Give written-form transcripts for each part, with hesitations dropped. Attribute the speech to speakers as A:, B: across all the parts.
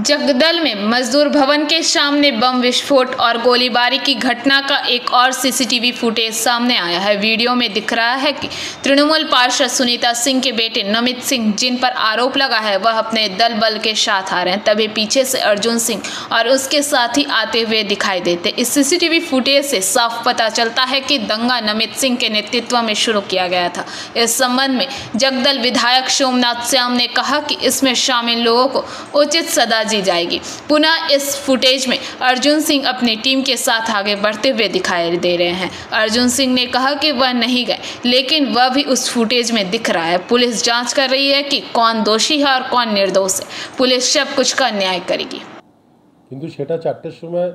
A: जगदल में मजदूर भवन के सामने बम विस्फोट और गोलीबारी की घटना का एक और सीसीटीवी फुटेज सामने आया है। वीडियो में दिख रहा है कि तृणमूल पार्षद सुनीता सिंह के बेटे नमित सिंह, जिन पर आरोप लगा है वह अपने दल बल के साथ आ रहे हैं, तभी पीछे से अर्जुन सिंह और उसके साथी आते हुए दिखाई देते। इस सीसीटीवी फुटेज से साफ पता चलता है कि दंगा नमित सिंह के नेतृत्व में शुरू किया गया था। इस संबंध में जगदल विधायक सोमनाथ श्याम ने कहा कि इसमें शामिल लोगों को उचित सजा दी जाएगी। पुनः इस फुटेज में अर्जुन सिंह अपनी टीम के साथ आगे बढ़ते हुए दिखाई दे रहे हैं। अर्जुन सिंह ने कहा कि वह नहीं गए, लेकिन वह भी उस फुटेज में दिख रहा है। पुलिस जांच कर रही है कि कौन दोषी है और कौन निर्दोष है। पुलिस सब कुछ का न्याय करेगी।
B: কিন্তু সেটা 4টের সময়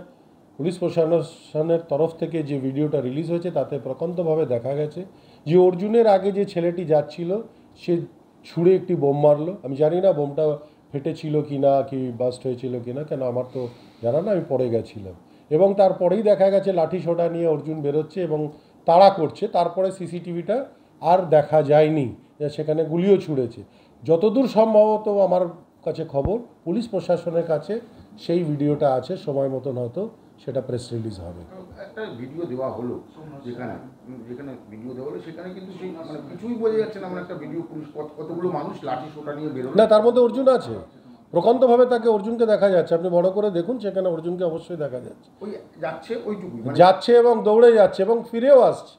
B: পুলিশ প্রশাসনের তরফ থেকে যে ভিডিওটা রিলিজ হয়েছে তাতে প্রকান্তভাবে দেখা গেছে যে অর্জুনের আগে যে ছেলেটি যাচ্ছিল সে ছুঁড়ে একটি বোম মারলো। আমি জানি না বোমটা ফেটেছিল কি না, কি বাস্ট হয়েছিল কি না, কেন আমার তো জানা না, আমি পড়ে গেছিলাম। এবং তারপরেই দেখা গেছে লাঠি সোটা নিয়ে অর্জুন বেরোচ্ছে এবং তাড়া করছে। তারপরে সিসিটিভিটা আর দেখা যায়নি, সেখানে গুলিও ছুঁড়েছে। যতদূর সম্ভবত আমার কাছে খবর, পুলিশ প্রশাসনের কাছে সেই ভিডিওটা আছে, সময় মতন হয়তো সেটা প্রেস রিলিজ হবে।
C: একটা ভিডিও দেওয়া হলো যেখানে ভিডিও দেওয়া হলো সেখানে কিন্তু সেই মানে কিছুই বোঝা যাচ্ছে না। আমরা একটা ভিডিও পুলিশ কতগুলো মানুষ লাঠি সোটা নিয়ে বেরোলো
B: না, তার মধ্যে অর্জুন আছে, প্রকান্তভাবে তাকে অর্জুনকে দেখা যাচ্ছে। আপনি বড় করে দেখুন, সেখানে অর্জুনকে অবশ্যই দেখা যাচ্ছে।
C: ওই যাচ্ছে ওইটুকুই
B: যাচ্ছে এবং দৌড়ে যাচ্ছে এবং ফিরেও আসছে।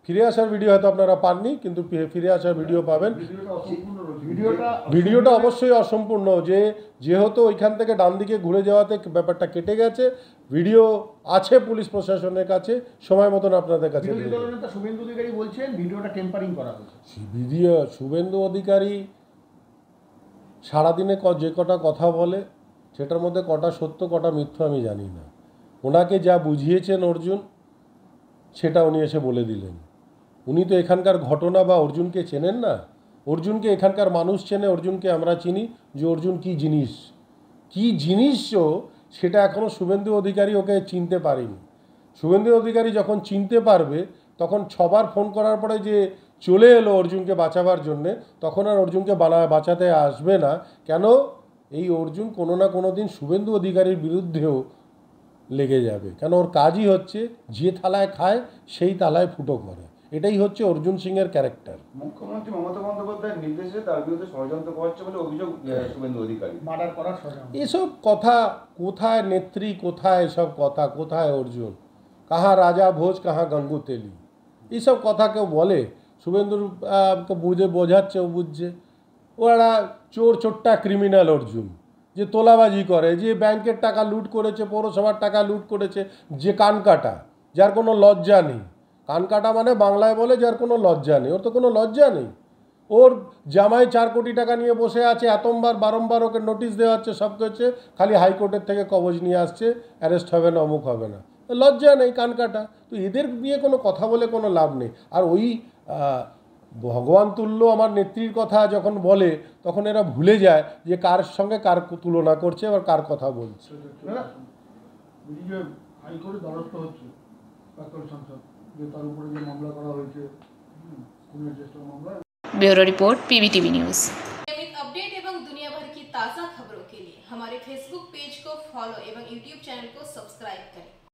B: ফিরে আসার ভিডিও হয়তো আপনারা পাননি, কিন্তু ফিরে আসার ভিডিও পাবেন। ভিডিওটা অবশ্যই অসম্পূর্ণ, যেহেতু ওইখান থেকে ডান দিকে ঘুরে যাওয়াতে ব্যাপারটা কেটে গেছে। ভিডিও আছে পুলিশ প্রশাসনের কাছে, সময় মতন আপনাদের কাছে।
C: শুভেন্দু অধিকারী বলছেন ভিডিওটা টেম্পারিং করা হয়েছে।
B: ভিডিও শুভেন্দু অধিকারী সারাদিনে যে কটা কথা বলে সেটার মধ্যে কটা সত্য কটা মিথ্যা আমি জানি না। ওনাকে যা বুঝিয়েছেন অর্জুন, সেটা উনি এসে বলে দিলেন। উনি তো এখানকার ঘটনা বা অর্জুনকে চেনেন না। অর্জুনকে এখানকার মানুষ চেনে, অর্জুনকে আমরা চিনি যে অর্জুন কী জিনিসও সেটা এখনও শুভেন্দু অধিকারী ওকে চিনতে পারেনি। শুভেন্দু অধিকারী যখন চিনতে পারবে, তখন 6বার ফোন করার পরে যে চলে এলো অর্জুনকে বাঁচাবার জন্যে, তখন আর অর্জুনকে বাঁচাতে আসবে না। কেন? এই অর্জুন কোনো না কোনো দিন শুভেন্দু অধিকারীর বিরুদ্ধেও লেগে যাবে। কেন? ওর কাজই হচ্ছে যে থালায় খায় সেই থালায় ফুটো করে। এটাই হচ্ছে অর্জুন সিংয়ের ক্যারেক্টার।
C: মুখ্যমন্ত্রী মমতা বন্দ্যোপাধ্যায়ের নির্দেশে তার বিরুদ্ধে ষড়যন্ত্র করছে বলে অভিযোগ শুভেন্দু অধিকারী। মার্ডার করার ষড়যন্ত্র।
B: এসব কথা কোথায় নেত্রী, কোথায় এসব কথা, কোথায় অর্জুন? কাহা রাজা ভোজ, কাহা গঙ্গু তেলি, এইসব কথা কেউ বলে? শুভেন্দুর বোঝাচ্ছে, ও বুঝছে। ওরা চোরটা ক্রিমিনাল অর্জুন, যে তোলাবাজি করে, যে ব্যাংকের টাকা লুট করেছে, পৌরসভার টাকা লুট করেছে, যে কানকাটা, যার কোনো লজ্জা নেই। কানকাটা মানে বাংলায় বলে যার কোনো লজ্জা নেই। ওর তো কোনো লজ্জা নেই। ওর জামাই 4 কোটি টাকা নিয়ে বসে আছে, বারংবার ওকে নোটিশ দেওয়া হচ্ছে, সব কিছু, খালি হাইকোর্টের থেকে কবজ নিয়ে আসছে, অ্যারেস্ট হবে না, অমুক হবে না। লজ্জা নেই কানকাটা। তো এদের নিয়ে কোনো কথা বলে কোনো লাভ নেই। আর ওই ভগবান তুল্য আমার নেত্রীর কথা যখন বলে, তখন এরা ভুলে যায় যে কার সঙ্গে কার তুলনা করছে, আবার কার কথা বলছে।
D: হাইকোর্টে দ্বারস্থ হচ্ছে প্রাক্তন সাংসদ, যে তার উপরে যে মামলা করা হয়েছে, খুনের চেষ্টার মামলা।
A: Bureau report, PBTV news.